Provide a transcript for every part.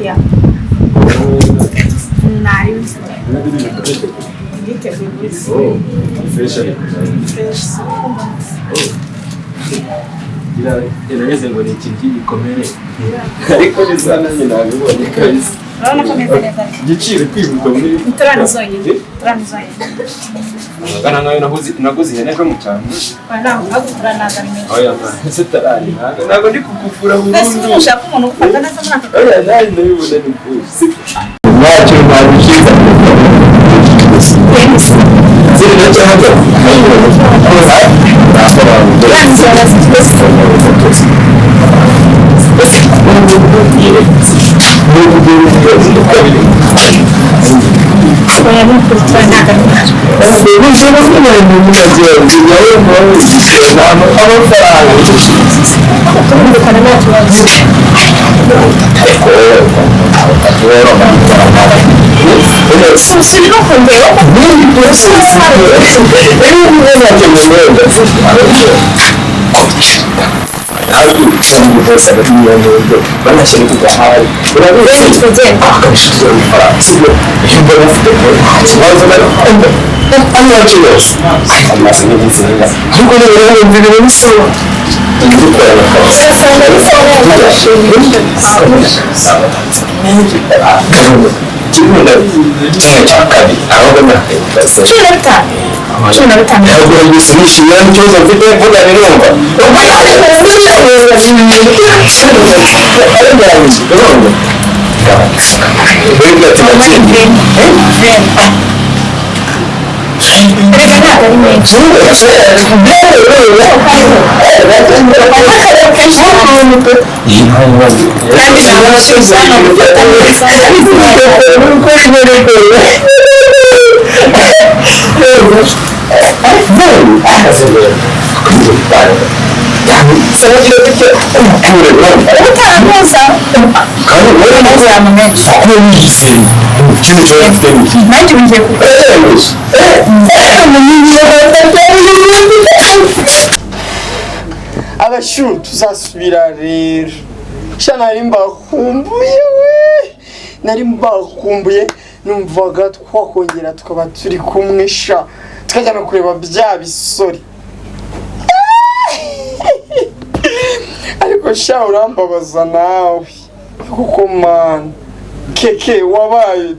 oya nayo inaweza ngo ni ikintu gikomere ariko nizana nyina nabibonye kabisa urabona ko meze neza giciro kwibuka muri turanizonye ngana ngayo naguze ihene ejo mu cyane nagukura nazanye oya sitarari ntabwo ndi kukuvura burundu ese ushaka umuntu ugufata neza muri aka oya nayo ndabibona ni bwose ntacyo ntabishiza ziri nacyo hajya abashu tuzasubira rero sha nari mbakumbuye nari mbakumbuye numvaga twakongera tukaba turi kumwe sha tukajya no kureba bya bisori ariko sha urambabaza nawe kuko man keke wabaye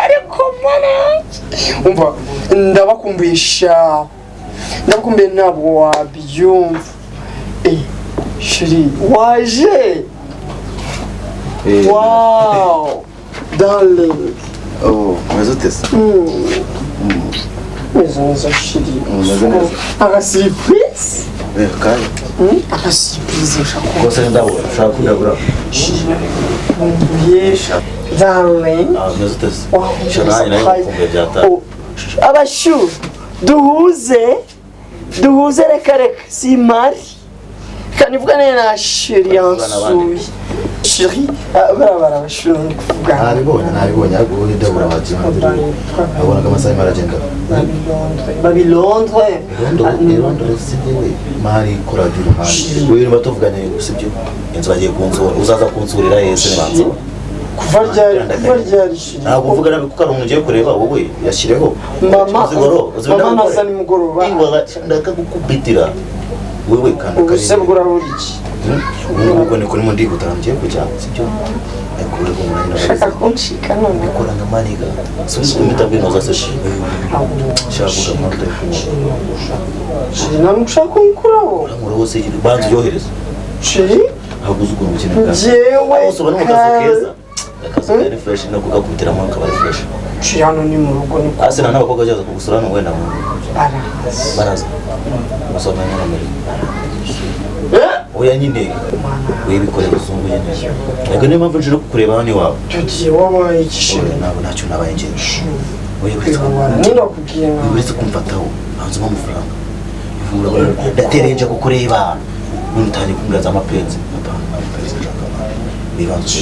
ariko mana umva ndabakumbuye sha ndabakumbuye ntabwo wabyumva chérie waje wow darling mais utesa neza chérie aga surprise kandi aga surprise ushaka kose ndabura ushaka kudabura yesha darling mais utesa shana ina kumbe byata abashu duhuze reka si mari kanivuga na chérie yansuye chérie barabara abashuru kuvuga nabibonye ariko ndabura abajima abona kama sai maragenda Babilondre sidewe mari koradira handi wewe batuvuganye usibyo inzu bagiye kunzura uzaza kunsurira yese nibanza kuva ryari ntabwo uvuga nabi kuko ari umuntu ugiye kureba wowe yashyireho mama naza nimugoroba ndaka gukubitira wewe kandi ubuse bugura buriki ubwo niko nimo ndigutangiye kujya sibyo akure ko mwana shaka kunshika none akora ngamaniga suri kumitabwe noza seshi shavuga mpamvu shiri namushaka kumukuraho uramura wose banzu yohereza shiri haguze ukuntu ukene bwa jewe usobana mu kazi keza akazi ka refresh no kugakubitira mu kabari fresh shiri hano ni mu rugo ni asena n'abakobwa cyaza kugusura no wenda mu baraza musoma n'ameri oya nyine webikorera uzungu nyine ariko niyo mpamvu nje kukureba hano iwawe tugiye wabaye igishiri ntabwo ntacyo nabaye nje oya nino kubwiye nka uretse kumfataho hanze amafaranga ivura ndaterenje kukureba n'utanye kumuraza amapenzi bibanze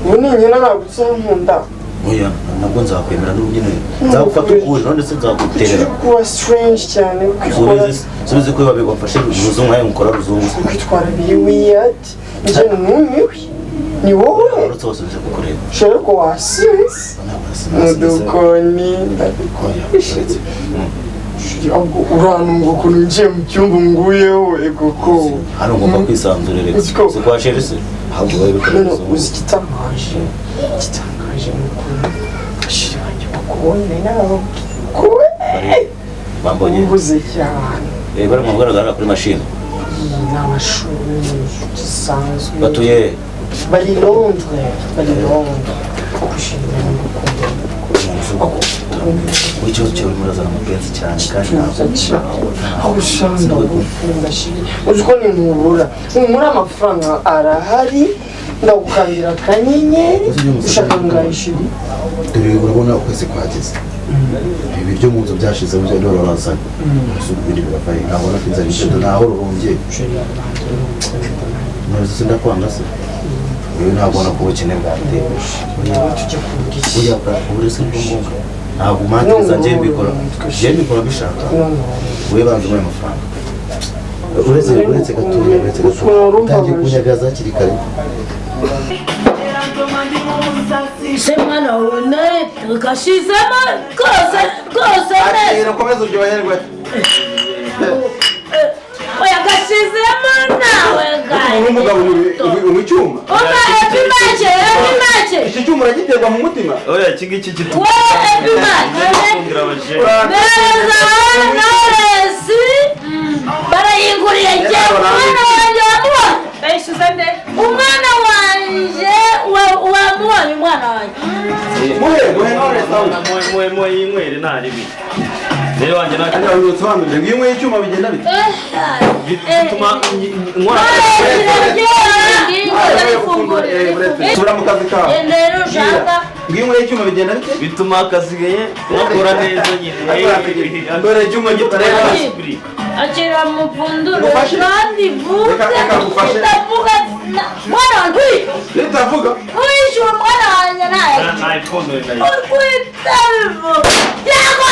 munini nagutse nkunda oya nabwo nzakwemera n'ubunyine nzagufata ukuri none se nzaguterera kuba strange cyane subize ko babigwafashe ruzungu nayo mukora ruzungu kwitwara biri weird nje numiwe ni wowe uretse wose uze kukureba sheri ko wasinze mudukoni ndabikora urantunga ukuntu ngiye mu cyumba nguyeho koko hano ngomba kwisanzurira si kwa sheri se ahubwo wowe bikorera uzi igitangaje ni ukuntu ashiri wanjye bakubonye n'ababwiwe bambonye mbuze cyane bari mu kugaragara kuri mashini ni amashuri gisanzwe batuye bari Londres gushimira w'icyo cyo murazana amapenzi cyane kandi aho ushanda gukunda shiri uzi ko nimubura muri amafaranga arahari ndagukandira akanyenyeri ushaka ngaho shiri dore urabona ukwezi kwageze ibi byo mu nzu byashize byo ndororasana ibindi biravaye nabona ko inzara ishize naho rurumbye nose sindakwanga se uyu ntabona ko ubukene bwate uya uburese bw'umuntu ntabwo umantiza njye mbikora bishaka we banze muri amafaranga uretse gatuye utangiye kunyagaza hakiri kare se mwana wone tukashizemo rwose neza komeza uryoherwe oya gashizemo nawe gayi umugabo uri cyuma oba epimache iki cyuma uragiterwa mu mutima oya iki ngiki we epimache neza naresi barayinguriye jye umwana wanjye wamubonye bayishyuza nde umwana wanjye wamubonye umwana wanjye muhe yinywere ntaribi rero wanjye nakajya usobanurire ngo iyo unyweye icyuma bigenda bite bituma nkora sura mu kazi kawe rero ushaka ngo iyo unyweye icyuma bigenda bite bituma akasigaye nkakora neza nyine dore icyuma gitareba akira mupfundure kandi vuga itavuga mwana wanjye itavuga wishyura umwana wanjye nawe ntayipfundure urwitabivu yagwa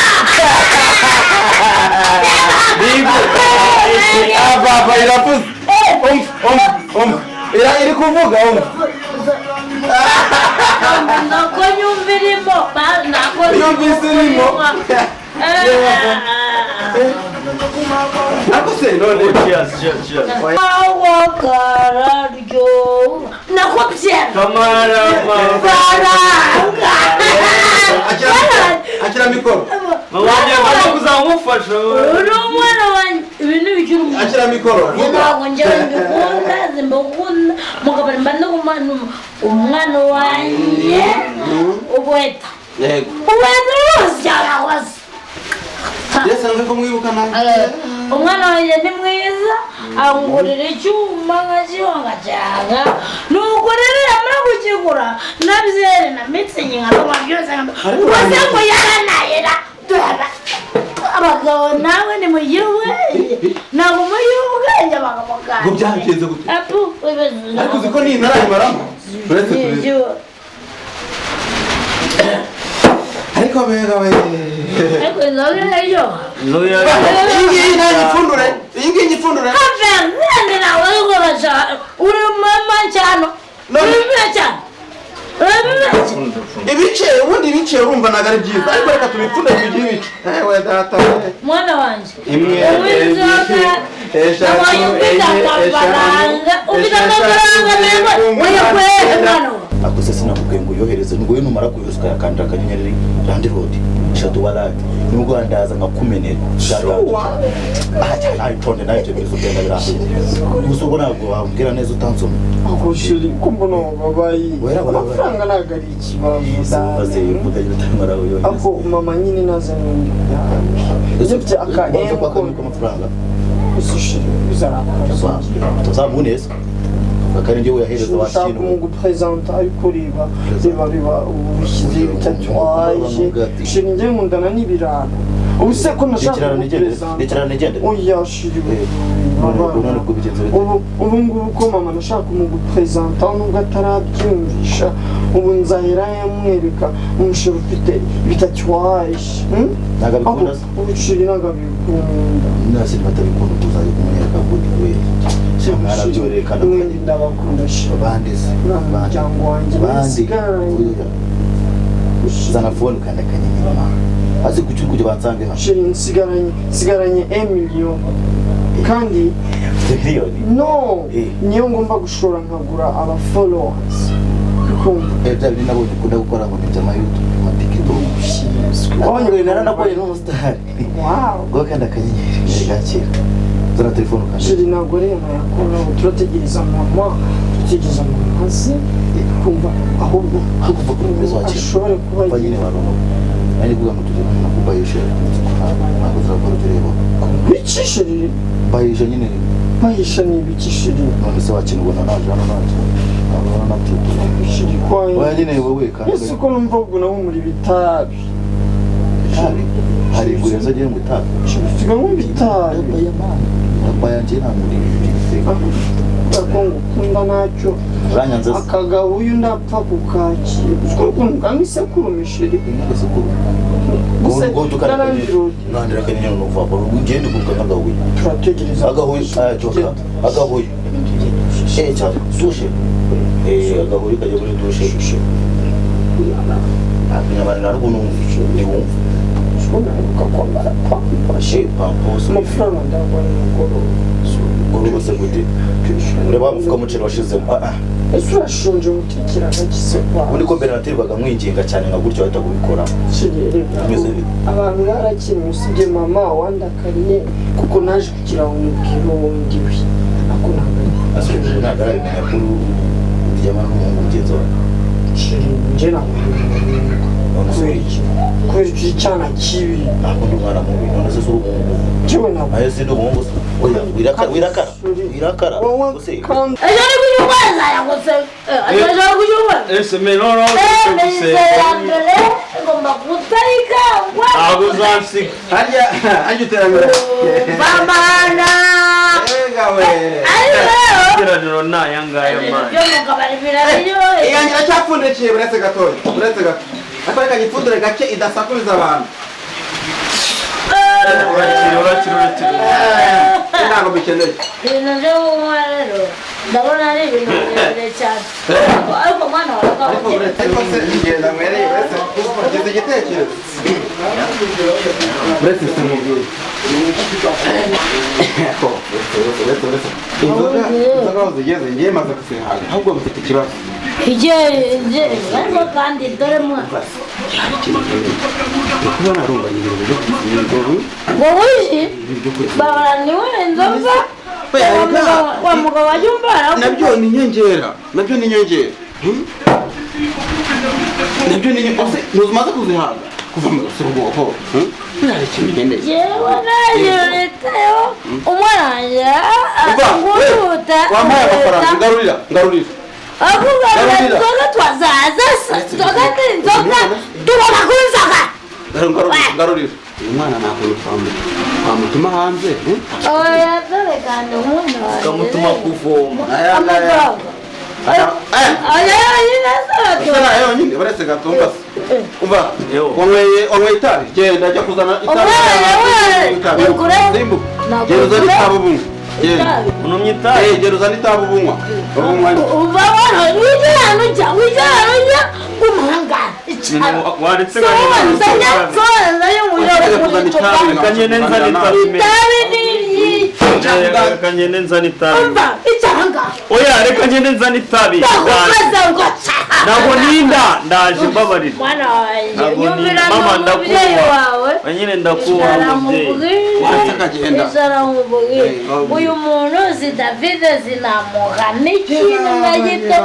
papa iravuze iri kuvuga nako nyumva irimo yumvise irimo nako se none awo kararyo nako byera faranga akira mikoro wanjye ngomba kuzamufasha uri umwana wanjye ibintu bikiri umwana akira mikoro ntabwo njyewe mbikunda zimbakunda mugabo mba ndagumana umwana wanjye ubweta yego ubweta rwose cyane wose yasanze ko mwibuka nawe umwana wanjye ni mwiza angurira icyuma nkakibonga cyanga nuko rero yamara kukigura nabyere na mitsingi nkabona byose rwose ngo yaranayera abagabo nawe ni mu gihugu ntabwo mu gihugu abagabo ngo byagenze gute apu ariko uzi ko ni narayimaramo uretse turi ariko bega we ariko inzoga nayo iyi ngiyi nyipfundure have nende nawe ukoresha uri mama cyane uri cyane ibice ubundi ibice urumva ntabwo ari byiza ariko reka tubipfunde tugire ibice ewe data we mwana wanjye imwe uw'inzoga eshatu ufite amafaranga uyakwere mwana we ako se sinakubwiye ngo uyohereze ngo uyu numara kuyohereza ukayakandira akanyenyeri randi rodi eshatu waradi nubwo wandaza nkakumenera nayitonde nayo ibyo bintu ugenda birangiye gusa ubwo ntabwo wambwira neza utansoma ako shiri ko mbona babayi amafaranga ntabwo ari ikibazo maze uvuga ngo utamara uyohereza ako mama nyine nazanye ibyo aka amafaranga gusa shiri bizarakora tuzamuneza akari ndio yahereza ushaka wakintu mu gupresenta ariko reba ubishyize bitatuwaje shiri njye nkundana n'ibirara ubu se ko nashaka Rekera nigende oya shiri none ubwo bigenze ubu ngubu ko mama nashaka kumugupresenta nubwo atarabyumvisha ubu nzahera yamwereka umushinga ufite bitacywaje nagabikunda ubu shiri nagabikunda nasi batabikunda kuzajya kumwereka gute we cyamara byorekana ndabakunda shiri bandeze umuryango wanjye basigaranye zana phone kandi akanyenyeri azi kujya bansange hano shiri nsigaranye 1 million kandi no niyo ngomba gushora nkagura aba followers bya bindi nabonye ukunda gukora ngo nibyo ama YouTube ama TikTok abonye naranakoye n'umustar ngo kandi akanyenyeri gakira zana telefone kandi shiri ntabwo rero yakora turategereza mama hasi kumva ahubwo kuva kuri meza wakira ashobore kuba bagine barongo ari kuvuga ngo tujye no kubayisha ntabwo zrakora tureba bicishije bayisha nyine bahisha ni bicishije none se wakina ubona naje hano naje abona natyo shiri kwaye oya nyine wowe kandi ese ko numva ubwo nabo muri bitabi hari ingureza agiye ngo itabi shiri ngo bitabi bayanje nta muri ibiseka ko ngukunda nacyo ranyanze akagabo uyu ndapfa kukakira ukuntu kangisekuru mishiri ngo tukandira kanyenyeri n'uva ko ugende kuvuga agahuye turategereza agahuye ajoka agahuye cha sushi agahuye kajya muri dushe akanyabana rukuno ni wumva ukakwambara pashe pamposo amafaranga ndabona ngoro bose gute ureba mufuka muceri washizemo ese urashonje mutekera gagisekwa ubundi ko mbere naterwaga mwinginga cyane nka gutyo bahita kubikora abantu barakiri usibye mama wandakariye kuko naje kugira ngo umubwire uwo ndiwe ako asubije nagaraye makuru uryama n'umuhungu mugenzi wawe nje na kubera iki cyana kibi akunda umwana mubi none se suru kiwe na ayo si ndumungu oya wirakara gose ajari kuyubaza yagose ajari kuyubaza ese menoro se ngomba kutarika aguzansi harya uterambere babana egawe kiraniro nayangaya man yo mugabari birariyo iyanjye aracyapfundikiye buretse gato akora kagipfundure gake idasakuriza abantu urakira ntabwo bikeneye ibintu byo kunywa rero ndabona ari ibintu birebire cyane ariko mwana wawe ariko se ngenda mwereye buretse kugeza igitekerezo buretse se mubwire inzoga aho zigeze ngiye maze kuzihaga ahubwo mufite ikibazo ariko kandi dore mwana kubona arumva ngo wishi babaraniwe inzoga wa mugabo wajya umbara nabyo ni inyongera nabyo ni inyongera ntuzimaze kuzihaga kuva mu gasuruboko ntari ikintu ugendeye yewe naje letayo umwana wanjye akunguta wampaye amafaranga ngarurira akugana inzoga twazaza inzoga tubona ku nzoga ngarurira umwana ntabwo twamutuma hanze oya dore kandi umwana wanjye kamutuma kuvoma amafaranga oya nyine baretse gatumba umva wanyweye itabi genda jya kuzana itabi genda uzana itabi ubunywa unumye itabi genda uzana itabi ubunywa uva wana wijya kumangana waretse kanyene nzana itabi oya reka ngende nzana itabi ntabwo ninda ndaje mbabarira mama ndakubaha nyine ndakubaha umubyeyi uyu muntu si David zinamuha n'ikintu na gito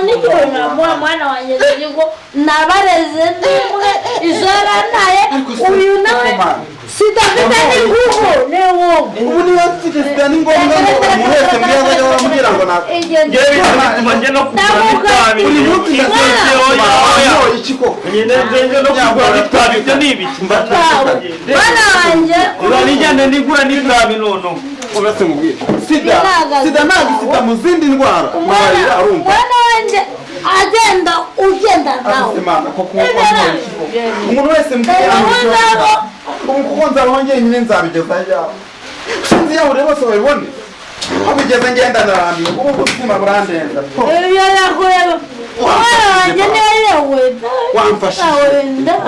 n'ikintu namuha mwana wanjye ziriko nabareze ndimwe izora naye uyu nawe sidafite n'ingufu ubu niba mfite sida ni ngombwa ngo umuntu wese mbwiza ajya baramubwira ngo ntabwo ngewe bituma njye no kugura n'itabi uri munsi oya iki ko nyine nje no kugura n'itabi ibyo ni ibiki mwana wanjye uranijyane nigura n'itabi nono uretse mubwira sida ntabwo sida mu zindi ndwara mwarira arumva mwana wanjye ugenda nawe umuntu wese mbwira kuko nzabaho njyenyine nzabigeza ajyaho sinzi yaho rero bose babibone aho bigeze ngenda narambiwe kuko ubuzima burandenza iyo yakureba mwana wanjye niyo yewe wamfashije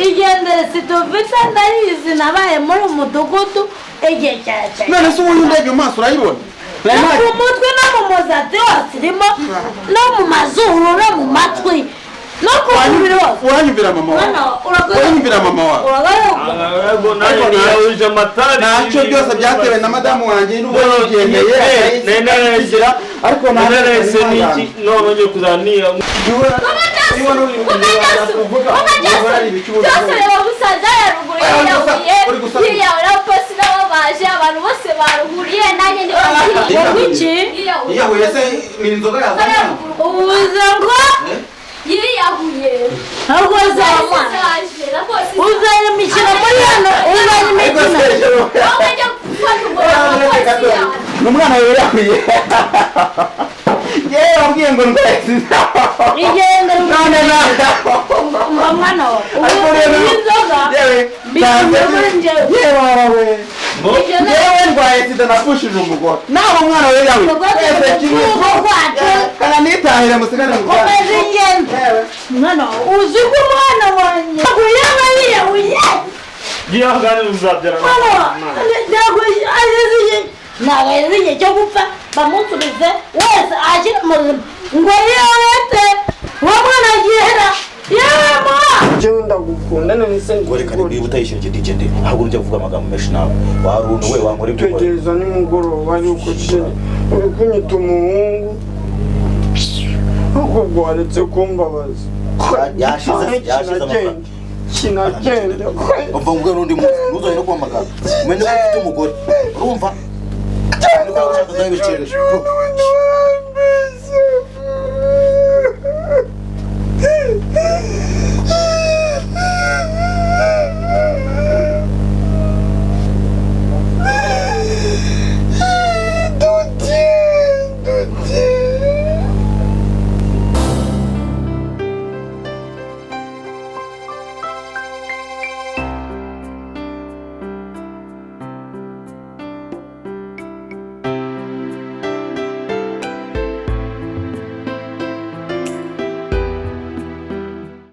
igendere situvita ndayizi nabaye muri umudugudu igihe cyane none se ubundi ndebye mu maso urayibona no mu mutwe no mu muzati hose irimo no mu mazuru no mu matwi no ku mubiri wose uranyumvira mama wawe uranyumvira mama wawe nayuje amatari ntacyo byose byatewe na madamu wanjye n'uwo yigendeye nenezira ariko nanarese niki none ngiye kuzaniya abantu bose baruhuriye nanjye yiyahuye se ni inzoga yazanye ubuze ngo yiyahuye ntabwo uzanye imikino muri hano uzanye imikino ni umwana wiyahuye yewe wabwiye ngo ndwaye sida igendere none mwana wawe ariko rero inzoga yewe bivuye muri njyewe yewe wawe yewe ndwaye sida nafushije umugore nawe umwana wiyahuye twese kimwe kana nitahire musigane mu rwanda komeza ingendo mwana wawe uzi ko umwana wanjye yaba yiyahuye gihangane uzabyara ntabwo ageze igihe cyo gupfa bamusubize wese akiri muzima ngo yewete uwo mwana agihera yema njyewe ndagukunda none se ngo reka niba utayishyura icyo digende ntabwo ujya kuvuga amagambo menshi nawe waruntu we wankora ibyo ukora tegereza nimugoroba yuko uri kunyita umuhungu ahubwo waretse kumbabaza yashize amafaranga kinagenda umva ngo n'undi muntu ntuzongere no kuhamagara umenye ko ufite umugore urumva niko ushaka nawe bikereje